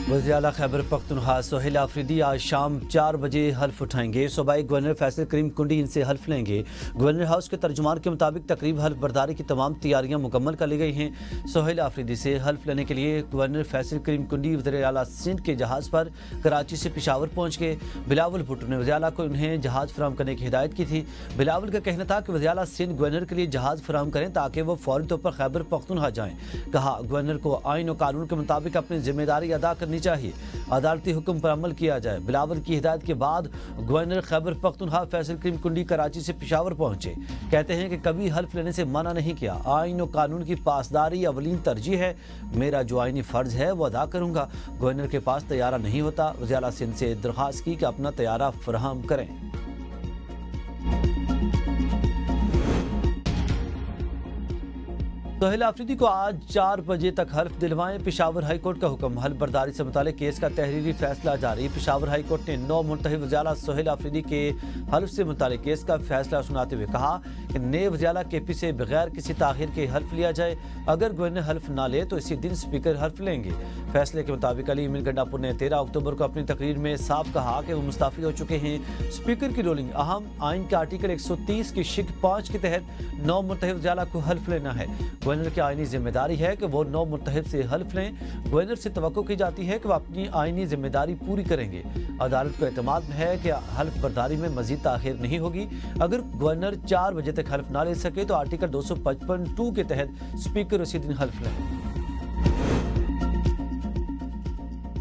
वज़ीर आला खैबर पख्तूनख्वा सोहेल आफरीदी आज शाम 4 बजे हल्फ उठाएंगे। सूबाई गवर्नर फैसल करीम कुंडी इनसे हल्फ लेंगे। गवर्नर हाउस के तर्जुमान के मुताबिक तकरीब हल्फ बर्दारी की तमाम तैयारियां मुकम्मल कर ली गई हैं। सोहेल आफरीदी से हल्फ लेने के लिए गवर्नर फैसल करीम कुंडी वज़ीर आला सिंध के जहाज़ पर कराची से पेशावर पहुँच गए। बिलावल भुट्टो ने वज़ीर आला को उन्हें जहाज़ फराहम करने की हिदायत की थी। बिलावल का कहना था कि वज़ीर आला सिंध गवर्नर के लिए जहाज़ फराहम करें ताकि वो फौरी तौर पर खैबर पख्तूनख्वा जाएँ। कहा गवर्नर को आइन और कानून के मुताबिक अपनी जिम्मेदारी अदा करनी चाहिए, अदालती हुक्म पर अमल किया जाए। बिलावल की हिदायत के बाद गवर्नर खैबर पख्तूनख्वा फैसल करीम कुंडी कराची से पेशावर पहुंचे। कहते हैं कि कभी हल्फ लेने से मना नहीं किया। आइन और कानून की पासदारी अवलीन तरजीह है। मेरा जो आइनी फ़र्ज है वो अदा करूंगा। गवर्नर के पास तैयारा नहीं होता। वज़ीर आला सिंध से दरख्वास्त की कि अपना तैयारा फराहम करें। सोहेल आफरीदी को आज 4 बजे तक हल्फ दिलवाएं। पेशावर हाई कोर्ट का हुक्म। हल्फ बर्दारी से मुतालिक केस का तहरीरी फैसला जारी। पेशावर हाई कोर्ट ने 9 मुंतहिब वज़ीर आला सोहेल आफरीदी के हल्फ से मुतालिक केस का फैसला सुनाते हुए कहा कि नए वज़ीर आला के पी से बगैर किसी ताखिर के हल्फ लिया जाए। अगर गवर्नर हल्फ ना ले तो इसी दिन स्पीकर हल्फ लेंगे। फैसले के मुताबिक अली अमीन गंडापुर ने 13 अक्टूबर को अपनी तकरीर में साफ कहा कि वो मुस्ताफ़ी हो चुके हैं। स्पीकर की रूलिंग अहम आइन के आर्टिकल 130 की शिक 5 के तहत 9 मुंतहिब वज़ीर आला को हल्फ लेना है। गवर्नर की आईनी जिम्मेदारी है कि वो 9 मुंतहिब से हल्फ लें। गवर्नर से तवक्को की जाती है कि वो अपनी आईनी जिम्मेदारी पूरी करेंगे। अदालत को एतमाद है कि हल्फ बर्दारी में मजीद ताखिर नहीं होगी। अगर गवर्नर 4 बजे तक हल्फ ना ले सके तो आर्टिकल 255(2) के तहत स्पीकर उसी दिन हल्फ लें।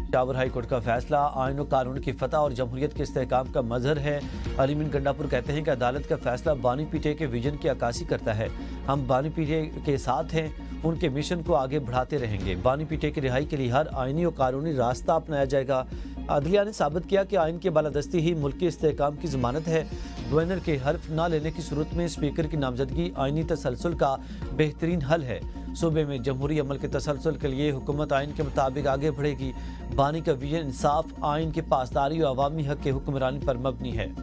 पेशावर हाई कोर्ट का फैसला आइन और कानून की फतह और जमहूरियत के इस्तेहकाम का मजहर है। अली अमीन गंडापुर कहते हैं कि अदालत का फैसला बानी पीटीआई के विजन की अक्कासी करता है। हम बानी पीटीआई के साथ हैं, उनके मिशन को आगे बढ़ाते रहेंगे। बानी पीटीआई की रिहाई के लिए हर आइनी और कानूनी रास्ता अपनाया जाएगा। अदलिया ने साबित किया कि आइन की बालादस्ती ही मुल्क के इस्तेहकाम की जमानत है। गवर्नर के हल्फ न लेने की सूरत में स्पीकर की नामजदगी आइनी तसलसल का बेहतरीन हल है। सूबे में जमहूरी अमल के तसलसल के लिए हुकूमत आइन के मुताबिक आगे बढ़ेगी। बानी का विजन इंसाफ, आइन की पासदारी और अवामी हक के हुक्मरानी पर मबनी है।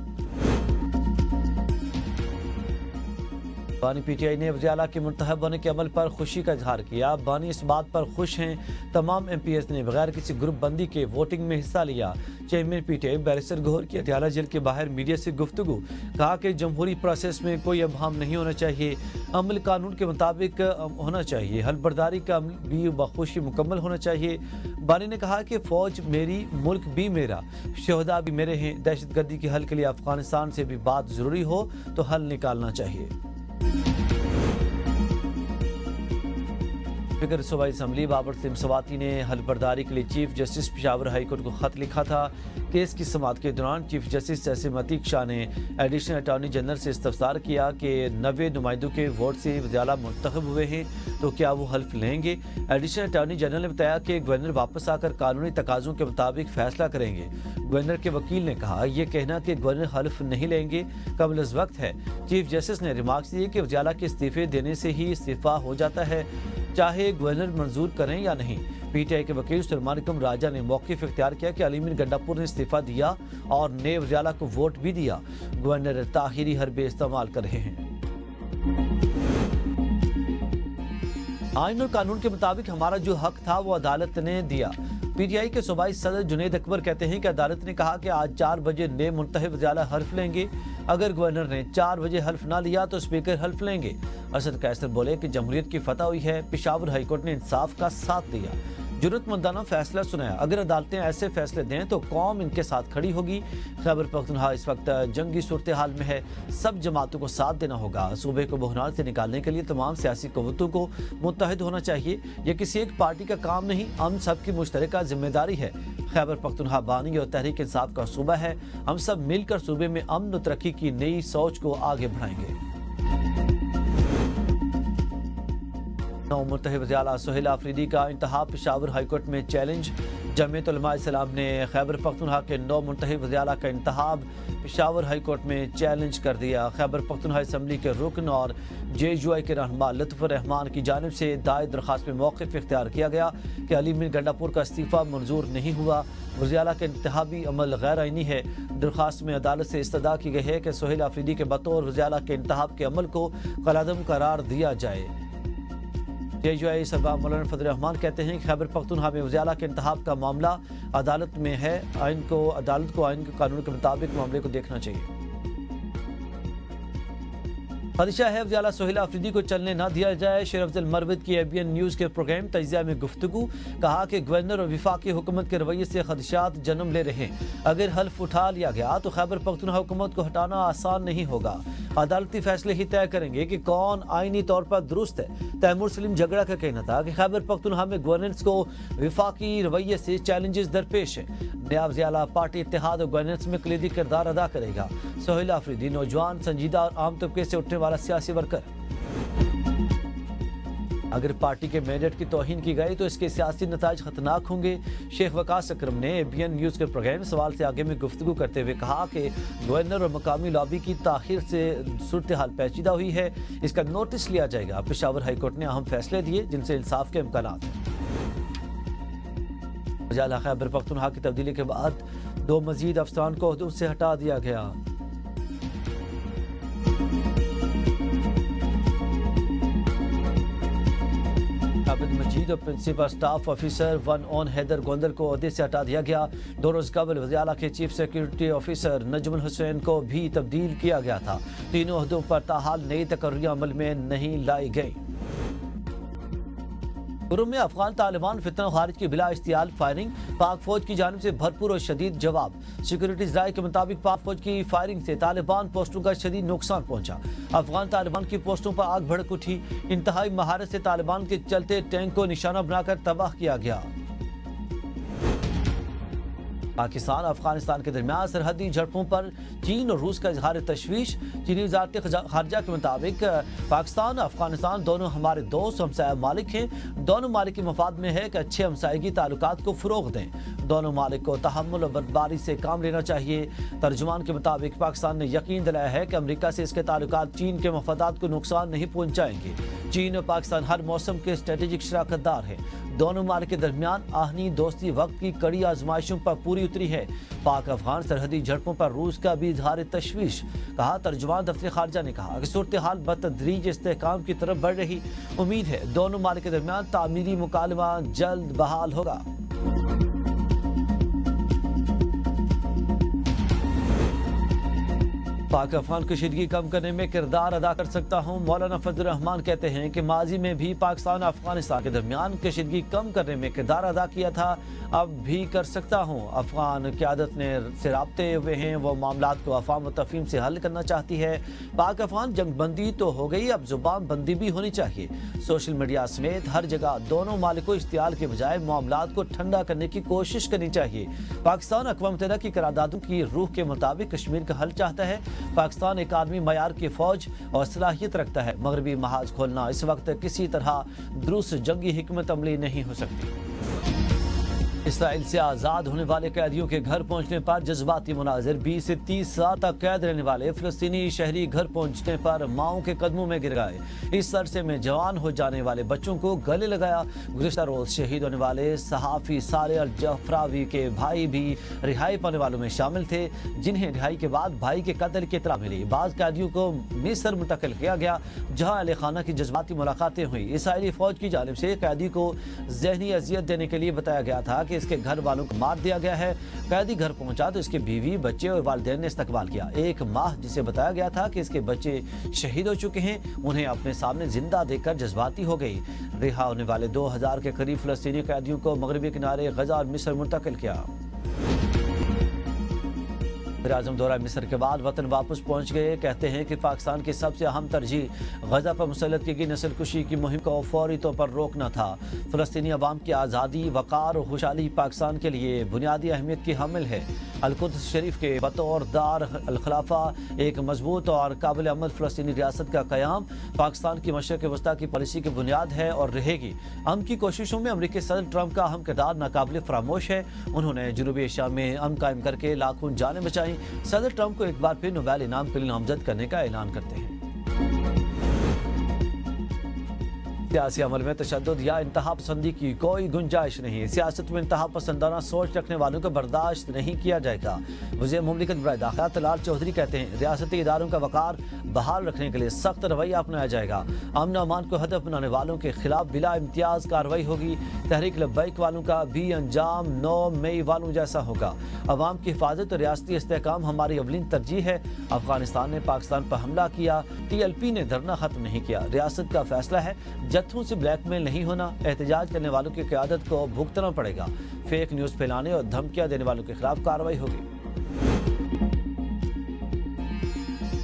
बानी पीटीआई ने वज़ीर आला के मुंतखब होने के अमल पर खुशी का इजहार किया। बानी इस बात पर खुश हैं तमाम MPs ने बगैर किसी ग्रुप बंदी के वोटिंग में हिस्सा लिया। चेयरमैन पीटीआई बैरिस्टर गौहर की अदयाला जेल के बाहर मीडिया से गुफ्तगू। कहा कि जमहूरी प्रोसेस में कोई अबहम नहीं होना चाहिए, अमल कानून के मुताबिक होना चाहिए। हल्फ बर्दारी का अमल भी बखुशी मुकम्मल होना चाहिए। बानी ने कहा कि फ़ौज मेरी, मुल्क भी मेरा, शहदा भी मेरे हैं। दहशतगर्दी के हल के लिए अफगानिस्तान से भी बात ज़रूरी हो तो हल निकालना चाहिए। स्पीकर सूबाई असम्बली बाबर सिमसवाती ने हल्फ बर्दारी के लिए chief justice Peshawar high court को खत लिखा था। केस की समाअत के दौरान चीफ जस्टिस जैसिम अतीक शाह ने एडिशनल अटॉर्नी जनरल से इस्तफसार किया कि 90 नुमाइंदों के वोट से वज़ीर आला मुंतखब हुए हैं तो क्या वो हल्फ लेंगे। एडिशनल अटॉर्नी जनरल ने बताया कि गवर्नर वापस आकर कानूनी तकाज़ों के मुताबिक फैसला करेंगे। गवर्नर के वकील ने कहा यह कहना कि गवर्नर हल्फ नहीं लेंगे कबल अज़ वक्त है। चीफ जस्टिस ने रिमार्क्स दिए कि वज़ीर आला के इस्तीफे देने से ही इस्तीफा हो जाता है, चाहे गवर्नर मंजूर करें या नहीं। पीटीआई के वकील सुलेमान राजा ने मौक़िफ़ इख्तियार किया कि अली अमीन गंडापुर ने इस्तीफा दिया और नए वज़ीर आला को वोट भी दिया। गवर्नर ताहिरी हरबे इस्तेमाल कर रहे हैं। आइन और कानून के मुताबिक हमारा जो हक था वो अदालत ने दिया। पीटीआई के सूबाई सदर जुनैद अकबर कहते हैं कि अदालत ने कहा कि आज 4 बजे नए मुंतखब वज़ीर आला हल्फ लेंगे। अगर गवर्नर ने 4 बजे हल्फ ना लिया तो स्पीकर हल्फ लेंगे। असद कैसर बोले कि जमहूरियत की फतह हुई है। पेशावर हाई कोर्ट ने इंसाफ का साथ दिया, जुर्रतमंदाना फैसला सुनाया। अगर अदालतें ऐसे फैसले दें तो कौम इनके साथ खड़ी होगी। खैबर पख्तूनख्वा इस वक्त जंगी सूरत हाल में है। सब जमातों को साथ देना होगा। सूबे को बहरान से निकालने के लिए तमाम सियासी क़ुव्वतों को मुत्तहिद होना चाहिए। यह किसी एक पार्टी का काम नहीं, हम सब की मुश्तरका जिम्मेदारी है। खैबर पख्तूनख्वा बानी और तहरीक इंसाफ का सूबा है। हम सब मिलकर सूबे में अमन और तरक्की की नई सोच को आगे बढ़ाएंगे। मुंतखब वज़ीर आला सोहेल आफरीदी का इंतखाब पेशावर हाई कोर्ट में चैलेंज। जमीयत उलमा इस्लाम ने खैबर पख्तूनख्वा के 9 मुंतखब वज़ीर आला का इंतखाब पेशावर हाई कोर्ट में चैलेंज कर दिया। खैबर पख्तूनख्वा असम्बली के रुकन और JUI के रहनुमा लुत्फ़ुर रहमान की जानिब से दायर दरख्वास्त में मौक़िफ़ इख्तियार किया गया कि अली अमीन गंडापुर का इस्तीफ़ा मंजूर नहीं हुआ। वज़ीर आला का इंतखाबी अमल गैर आइनी है। दरख्वास्त में अदालत से इस्तदा की गई है कि सोहेल आफरीदी के बतौर वज़ीर आला के इंतखाब के अमल को कलादम करार दिया जाए। JUI सरबराह मौलाना फजल रहमान कहते हैं कि खैबर पख्तूनख्वा में वज़ीर के इंतखाब का मामला अदालत में है। अदालत को आइन के कानून के मुताबिक मामले को देखना चाहिए। खदशा है वज़ीर सोहेल आफरीदी को चलने न दिया जाए। शेर अफजल मरवत की ABN न्यूज़ के प्रोग्राम तजिया में गुफ्तगू, कहा कि गवर्नर और वफाकी हुकूमत के रवैये से खदशात जन्म ले रहे हैं। अगर हल्फ उठा लिया गया तो खैबर पख्तूनख्वा हुकूमत को हटाना आसान नहीं होगा। अदालती फैसले ही तय करेंगे कि कौन आईनी तौर पर दुरुस्त है। तैमूर सलीम झगड़ा का कहना था कि खैबर पख्तूनख्वा में गवर्नेंस को वफाकी रवैये से चैलेंजेस दरपेश है। नया वज़ीर पार्टी इत्तेहाद और गवर्नेंस में कलीदी किरदार अदा करेगा। सोहेल आफरीदी नौजवान, संजीदा और आम तबके से उठने वाला सियासी वर्कर। अगर पार्टी के मैंडेट की तौहीन की गई तो इसके सियासी नताइज खतरनाक होंगे। शेख वकास अकरम ने ABN न्यूज़ के प्रोग्राम सवाल से आगे में गुफ्तगू करते हुए कहा कि गवर्नर और मकामी लॉबी की ताखीर से सूरत हाल पेचीदा हुई है, इसका नोटिस लिया जाएगा। पेशावर हाई कोर्ट ने अहम फैसले दिए जिनसे इंसाफ के इम्कानात हैं। खैबर पख्तूनख्वा की तब्दीली के बाद 2 मजीद अफसरान को ओहदों से हटा दिया गया। आबिद मजीद और principal staff officer 1 Aun Haider Gondal को ओहदे से हटा दिया गया। 2 रोज कबल वज़ीर के chief security officer Najmul Hussain को भी तब्दील किया गया था। तीनों ओहदों पर ताहाल नई तकर्रियां अमल में नहीं लाई गई। गुरुम में अफगान तालिबान फितना खारिज की बिला इश्तियाल फायरिंग, पाक फौज की जानिब से भरपूर और शदीद जवाब। सिक्योरिटी राय के मुताबिक पाक फौज की फायरिंग से तालिबान पोस्टों का शदीद नुकसान पहुंचा। अफगान तालिबान की पोस्टों पर आग भड़क उठी। इंतहाई महारत से तालिबान के चलते टैंक को निशाना बनाकर तबाह किया गया। पाकिस्तान अफगानिस्तान के दरमियान सरहदी झड़पों पर चीन और रूस का इजहार तशवीश। चीनी वज़ारत खारजा के मुताबिक पाकिस्तान अफगानिस्तान दोनों हमारे दोस्त हमसाया मालिक हैं। दोनों मालिक के मफाद में है कि अच्छे हमसायगी ताल्लुकात को फ़रोग़ दें। दोनों मालिक को तहम्मुल और बर्दारी से काम लेना चाहिए। तर्जुमान के मुताबिक पाकिस्तान ने यकीन दिलाया है कि अमरीका से इसके ताल्लुकात चीन के मफादात को नुकसान नहीं पहुँचाएंगे। चीन और पाकिस्तान हर मौसम के स्ट्रेटेजिक शराकतदार हैं। दोनों मालिक के दरमियान आहनी दोस्ती वक्त की कड़ी आजमाइशों पर पूरी उतरी है। पाक अफगान सरहदी झड़पों पर रूस का भी इजहार तशवीश, कहा। तर्जुमान दफ्तर खारजा ने कहा कि सूरत हाल बतदरीज इस्तेहकाम की तरफ बढ़ रही। उम्मीद है दोनों मालिक के दरमियान तामीरी मुकालमा जल्द बहाल होगा। पाक अफगान कशीदगी कम करने में किरदार अदा कर सकता हूँ। मौलाना फजल रहमान कहते हैं कि माजी में भी पाकिस्तान अफगानिस्तान के दरमियान कशीदगी कम करने में किरदार अदा किया था, अब भी कर सकता हूँ। अफगान क़यादत ने से राब्ते हुए हैं, वो मामलात को अफाम व तफहीम से हल करना चाहती है। पाक अफगान जंग बंदी तो हो गई, अब जुबान बंदी भी होनी चाहिए। सोशल मीडिया समेत हर जगह दोनों मालिकों इश्तियाल के बजाय मामलात को ठंडा करने की कोशिश करनी चाहिए। पाकिस्तान अक़वाम मुत्तहिदा की करारदादों की रूह के मुताबिक कश्मीर का हल चाहता है। पाकिस्तान एक आदमी मयार की फौज और सलाहियत रखता है। मगरबी महाज खोलना इस वक्त किसी तरह दुरुस्त जंगी हिकमत अमली नहीं हो सकती। इसराइल से आज़ाद होने वाले कैदियों के घर पहुंचने पर जज्बाती मुनाजिर। 20 से 30 साल तक कैद रहने वाले फ़लस्तीनी शहरी घर पहुंचने पर माओं के कदमों में गिर गए। इस अरसे में जवान हो जाने वाले बच्चों को गले लगाया। गुज़िश्ता रोज़ शहीद होने वाले सहाफ़ी साले अल जफरावी के भाई भी रिहाई पाने वालों में शामिल थे, जिन्हें रिहाई के बाद भाई के कत्ल की इत्तला मिली। बाज़ कैदियों को मिस्र मुंतकिल किया गया, जहाँ अहले खाना की जज्बाती मुलाकातें हुई। इसराइली फ़ौज की जानिब से कैदी को ज़हनी अजियत देने के लिए बताया गया था कि इसके घर वालों को मार दिया गया है। कैदी घर पहुंचा तो इसके बीवी, बच्चे और वालिदैन ने इस्तकबाल किया। 1 माह जिसे बताया गया था कि इसके बच्चे शहीद हो चुके हैं, उन्हें अपने सामने जिंदा देखकर जज्बाती हो गई। रिहा होने वाले 2000 के करीब फ़लस्तीनी कैदियों को मगरबी किनारे गजा और मिस्र मुंतकिल किया। वज़ीर-ए-आज़म दौरा मिस्र के बाद वतन वापस पहुंच गए। कहते हैं कि पाकिस्तान की सबसे अहम तरजीह गजा पर मुसल्लत की गई नस्ल कुशी की मुहिम को फौरी तौर पर रोकना था। फ़लस्तीनी अवाम की आज़ादी, वक़ार और खुशहाली पाकिस्तान के लिए बुनियादी अहमियत की हामिल है। अल-कुद्स शरीफ के बतौर दार अल-खिलाफा एक मजबूत और काबिल अमल फ़लस्तीनी रियासत का क़याम पाकिस्तान की मशरिक़ वस्ता की पॉलिसी की बुनियाद है और रहेगी। अमन की कोशिशों में अमरीकी सदर ट्रंप का अहम किरदार नाकाबिल फरामोश है। उन्होंने जनूबी एशिया में अमन कायम करके लाखों जानें बचाई। सदर ट्रंप को एक बार फिर नोबेल इनाम के लिए नामजद करने का ऐलान करते हैं। सियासी अमल में तशद्दुद या इंतहा पसंदी की कोई गुंजाइश नहीं। सियासत में इंतहा पसंदाना सोच रखने वालों को बर्दाश्त नहीं किया जाएगा। वज़ीर मुमलिकत बराए दाखिला तलाल चौधरी कहते हैं, रियासती इदारों का वक़ार बहाल रखने के लिए सख्त रवैया अपनाया जाएगा। अमन अमान को हदफ बनाने वालों के खिलाफ बिला इम्तियाज कार्रवाई होगी। तहरीक लब्बैक वालों का भी अंजाम 9 मई वालों जैसा होगा। अवाम की हिफाजत और रियासती इस्तेहकाम हमारी अवलीन तरजीह है। अफगानिस्तान ने पाकिस्तान पर हमला किया, TLP ने धरना खत्म नहीं किया। रियासत का फैसला है, जत्थों से ब्लैकमेल नहीं होना। एहतजाज करने वालों की क़यादत को भुगतना पड़ेगा। फेक न्यूज़ फैलाने और धमकियां देने वालों के खिलाफ कार्रवाई होगी।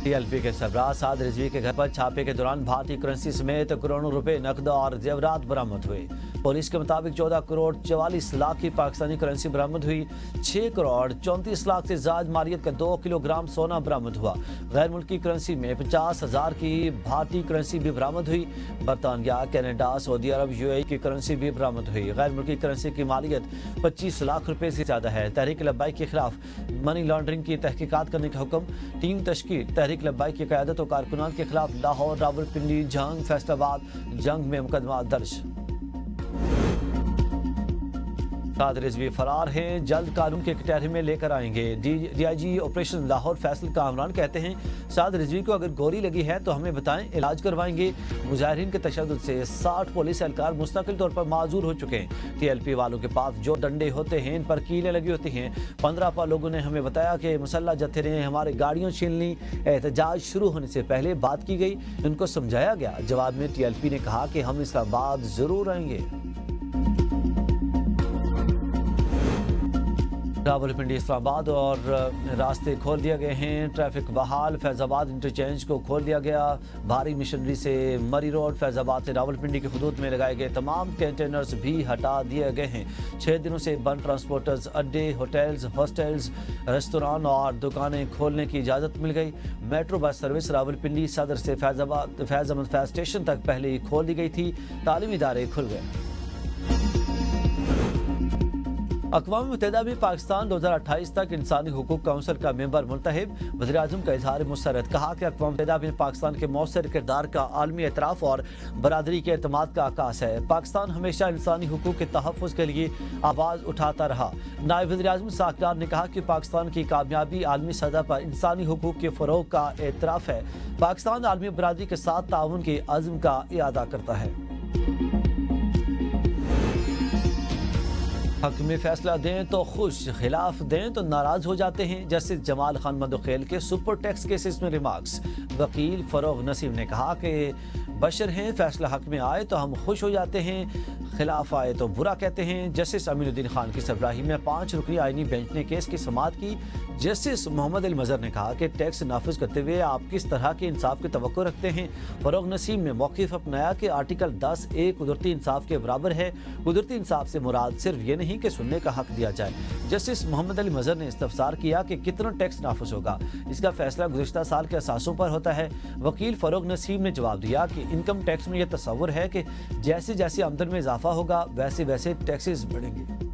TLP के सरबराह साद रिजवी के घर पर छापे के दौरान भारतीय करेंसी समेत करोड़ों रुपए नकद और जेवरात बरामद हुए। पुलिस के मुताबिक 14 करोड़ 44 लाख की पाकिस्तानी करेंसी बरामद हुई। 6 करोड़ 34 लाख से ज्यादा मारियत का 2 किलोग्राम सोना बरामद हुआ। गैर मुल्की करेंसी में 50,000 की भारतीय करेंसी भी बरामद हुई। बरतानिया, कनाडा, सऊदी अरब, UAE की करेंसी भी बरामद हुई। गैर मुल्की करेंसी की मालियत 25 लाख रुपए से ज्यादा है। तहरीक लब्बैक के खिलाफ मनी लॉन्ड्रिंग की तहकीकात करने का हुक्म। टीम तश्कील। तहरीक लब्बैक की क़यादत और कारकुनान के खिलाफ लाहौर, रावलपिंडी, जंग, फैसलाबाद जंग में मुकदमा दर्ज। साद रिजवी फरार हैं, जल्द कानून के कटहरे में लेकर आएंगे। DIG ऑपरेशन लाहौर फैसल कामरान कहते हैं, साद रिजवी को अगर गोली लगी है तो हमें बताएं, इलाज करवाएंगे। मुजाहिरीन के तशद्दुद से 60 पुलिस एहलकार मुस्तकिल तौर पर माजूर हो चुके हैं। TLP वालों के पास जो डंडे होते हैं, इन पर कीलें लगी होती हैं। 15 पर लोगों ने हमें बताया कि मुसल्लह जत्थे ने हमारे गाड़ियाँ छीन ली। एहतजाज शुरू होने से पहले बात की गई, उनको समझाया गया। जवाब में TLP ने कहा कि हम इस्लामाबाद जरूर आएंगे। रावलपिंडी, इस्लामाबाद और रास्ते खोल दिए गए हैं। ट्रैफिक बहाल। फैजाबाद इंटरचेंज को खोल दिया गया। भारी मशीनरी से मरी रोड, फैजाबाद से रावलपिंडी की हुदूद में लगाए गए तमाम कंटेनर्स भी हटा दिए गए हैं। 6 दिनों से बंद ट्रांसपोर्टर्स अड्डे, होटल्स, हॉस्टल्स, रेस्तोरां और दुकानें खोलने की इजाज़त मिल गई। मेट्रो बस सर्विस रावलपिंडी सदर से फैज़ अहमद फैज स्टेशन तक पहले ही खोल दी गई थी। तालीमी इदारे खुल गए। अक़वाम मुत्तहिदा में पाकिस्तान 2028 तक इंसानी हुकूक काउंसिल का मेंबर मुंतखब। वज़ीर आज़म का इज़हार मुसरत। कहा कि अक़वाम मुत्तहिदा में पाकिस्तान के मौसर किरदार का आलमी एतराफ़ और बरादरी के एतमाद का आकाश है। पाकिस्तान हमेशा इंसानी हुकूक के तहफ़्फ़ुज़ के लिए आवाज़ उठाता रहा। नायब वज़ीर आज़म साकदार ने कहा कि पाकिस्तान की कामयाबी आलमी सतह पर इंसानी हुकूक के फ़रोग़ का एतराफ़ है। पाकिस्तान आलमी बरादरी के साथ ताउन के अज़्म का इरादा करता है। हक में फैसला दें तो खुश, खिलाफ दें तो नाराज हो जाते हैं। जस्टिस जमाल खान मंदोखेल के सुपर टैक्स केसेस में रिमार्क्स। वकील फरोग नसीम ने कहा कि बशर हैं, फैसला हक में आए तो हम खुश हो जाते हैं, खिलाफ आए तो बुरा कहते हैं। जस्टिस अमीनुद्दीन खान की सरबराही में 5 रुकनी आईनी बेंच ने केस की समाअत की। जस्टिस मोहम्मद अली मजहर ने कहा कि टैक्स नाफिज करते हुए आप किस तरह के इंसाफ की तवक्को रखते हैं। फरोग नसीम ने मौक़िफ़ अपनाया कि आर्टिकल 10(a) कुदरती इंसाफ के बराबर है। कुदरती इंसाफ से मुराद सिर्फ ये नहीं कि सुनने का हक दिया जाए। जस्टिस मोहम्मद अली मजहर ने इस्तफसार किया कि कितना टैक्स नाफिज होगा, इसका फैसला गुज़िश्ता साल के असासों पर होता है। वकील फरोग नसीम ने जवाब दिया कि इनकम टैक्स में यह तस्वुर है कि जैसे जैसे आमदन में इजाफा होगा वैसे वैसे टैक्सेस बढ़ेंगे।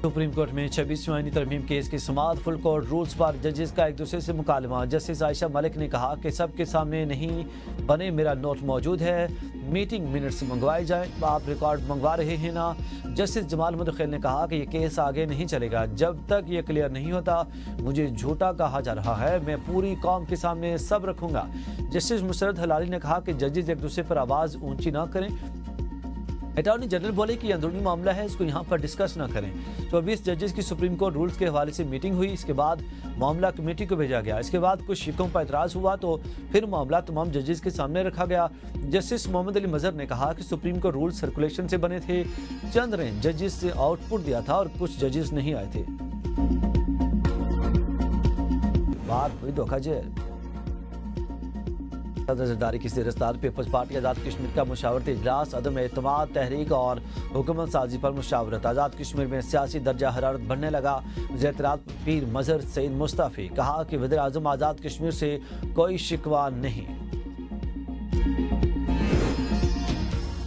सुप्रीम कोर्ट में 26वीं आईनी तरमीम केस की समाअत। फुल कोर्ट रूल्स पर जजेस का एक दूसरे से मुकालमा। जस्टिस आयशा मलिक ने कहा कि सबके सामने नहीं बने, मेरा नोट मौजूद है, मीटिंग मिनट्स मंगवाए जाएं, आप रिकॉर्ड मंगवा रहे हैं ना। जस्टिस जमाल मंदोखेल ने कहा कि ये केस आगे नहीं चलेगा जब तक ये क्लियर नहीं होता। मुझे झूठा कहा जा रहा है, मैं पूरी कौम के सामने सब रखूंगा। जस्टिस मुसरत हलाली ने कहा कि जजेस एक दूसरे पर आवाज़ ऊंची ना करें। अटॉर्नी जनरल बोले कि अंदरूनी मामला है, इसको यहाँ पर डिस्कस ना करें। 24 जजेस की सुप्रीम कोर्ट रूल्स के हवाले से मीटिंग हुई। इसके बाद मामला कमेटी को भेजा गया। इसके बाद कुछ शिकों पर एतराज़ हुआ तो फिर मामला तमाम जजेस के सामने रखा गया। जस्टिस मोहम्मद अली मजहर ने कहा कि सुप्रीम कोर्ट रूल्स सर्कुलेशन से बने थे, चंद ने जजेस से आउटपुट दिया था और कुछ जजेस नहीं आए थे। बात हुई धोखा जेल। सदर जरदारी की सिरस्तान पीपल्स पार्टी आज़ाद कश्मीर का मुशावरती इजलास। अदम एतमाद, तहरीक और हुकूमत साजी पर मुशावरत। आज़ाद कश्मीर में सियासी दर्जा हरारत बढ़ने लगा। वज़ीर पीर मजहर सईद मुस्तफ़ी कहा कि वज़ीर आज़म आज़ाद कश्मीर से कोई शिकवा नहीं।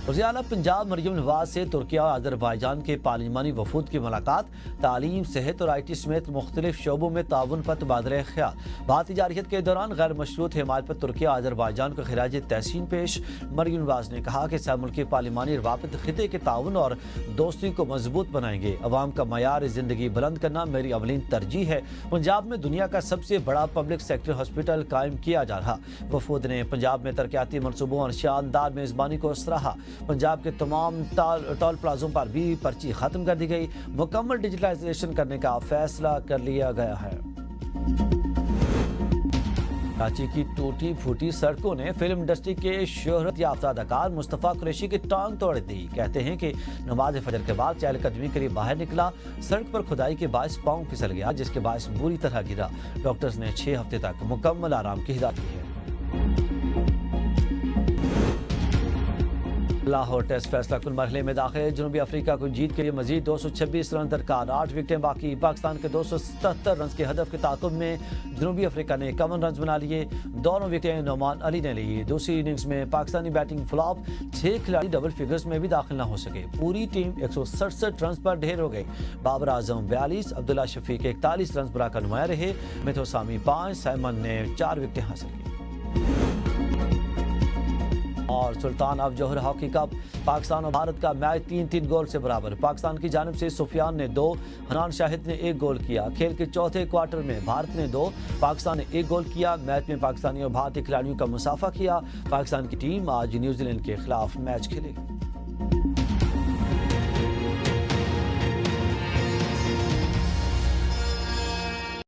وزیر اعلیٰ پنجاب مریم نواز سے ترکیہ اور آذربائیجان کے پارلیمانی وفود کی ملاقات، تعلیم، صحت اور IT سمیت مختلف شعبوں میں تعاون پر تبادلہ خیال۔ بھارتی جارحیت کے دوران غیر مشروط حمایت پر ترکیہ اور آذربائیجان کو خراج تحسین پیش۔ مریم نواز نے کہا کہ سہ ملکی پارلیمانی روابط خطے کے تعاون اور دوستی کو مضبوط بنائیں گے۔ عوام کا معیار زندگی بلند کرنا میری اولین ترجیح ہے۔ پنجاب میں دنیا کا سب سے بڑا پبلک سیکٹر ہاسپٹل قائم کیا جا رہا۔ وفود نے پنجاب میں ترقیاتی منصوبوں اور شاندار میزبانی کو سراہا۔ پنجاب کے تمام ٹول پلازوں پر بھی پرچی ختم کر دی گئی۔ مکمل ڈیجیٹلائزیشن کرنے کا فیصلہ کر لیا گیا ہے۔ کراچی کی ٹوٹی پھوٹی سڑکوں نے فلم انڈسٹری کے شہرت یافتہ اداکار مصطفیٰ قریشی کی ٹانگ توڑ دی۔ کہتے ہیں کہ نماز فجر کے بعد چہل قدمی کے لیے باہر نکلا، سڑک پر کھدائی کے باعث پاؤں پھسل گیا، جس کے باعث بری طرح گرا۔ ڈاکٹرز نے 6 ہفتے تک مکمل آرام کی ہدایت دی ہے۔ لاہور ٹیسٹ فیصلہ کن مرحلے میں داخل، جنوبی افریقہ کو جیت کے لیے مزید 226 رن درکار، 8 وکٹیں باقی۔ پاکستان کے 277 رنز کے ہدف کے تعاقب میں جنوبی افریقہ نے 51 رنز بنا لیے، دونوں وکٹیں نعمان علی نے لی۔ دوسری اننگز میں پاکستانی بیٹنگ فلاپ، 6 کھلاڑی ڈبل فگرز میں بھی داخل نہ ہو سکے، پوری ٹیم 167 رنز پر ڈھیر ہو گئی۔ بابر اعظم 42، عبداللہ شفیق 41 رنز بنا کر نمایاں رہے، میتھو سامی 5، سائمن نے 4 وکٹیں حاصل کی۔ اور Sultan of Johor hockey cup, Pakistan اور بھارت کا میچ 3-3 گول سے برابر۔ پاکستان کی جانب سے سفیان نے 2، حنان شاہد نے 1 گول کیا۔ کھیل کے چوتھے کوارٹر میں بھارت نے 2، پاکستان نے 1 گول کیا۔ میچ میں پاکستانی اور بھارتی کھلاڑیوں کا مسافہ کیا۔ پاکستان کی ٹیم آج نیوزی لینڈ کے خلاف میچ کھیلے گی۔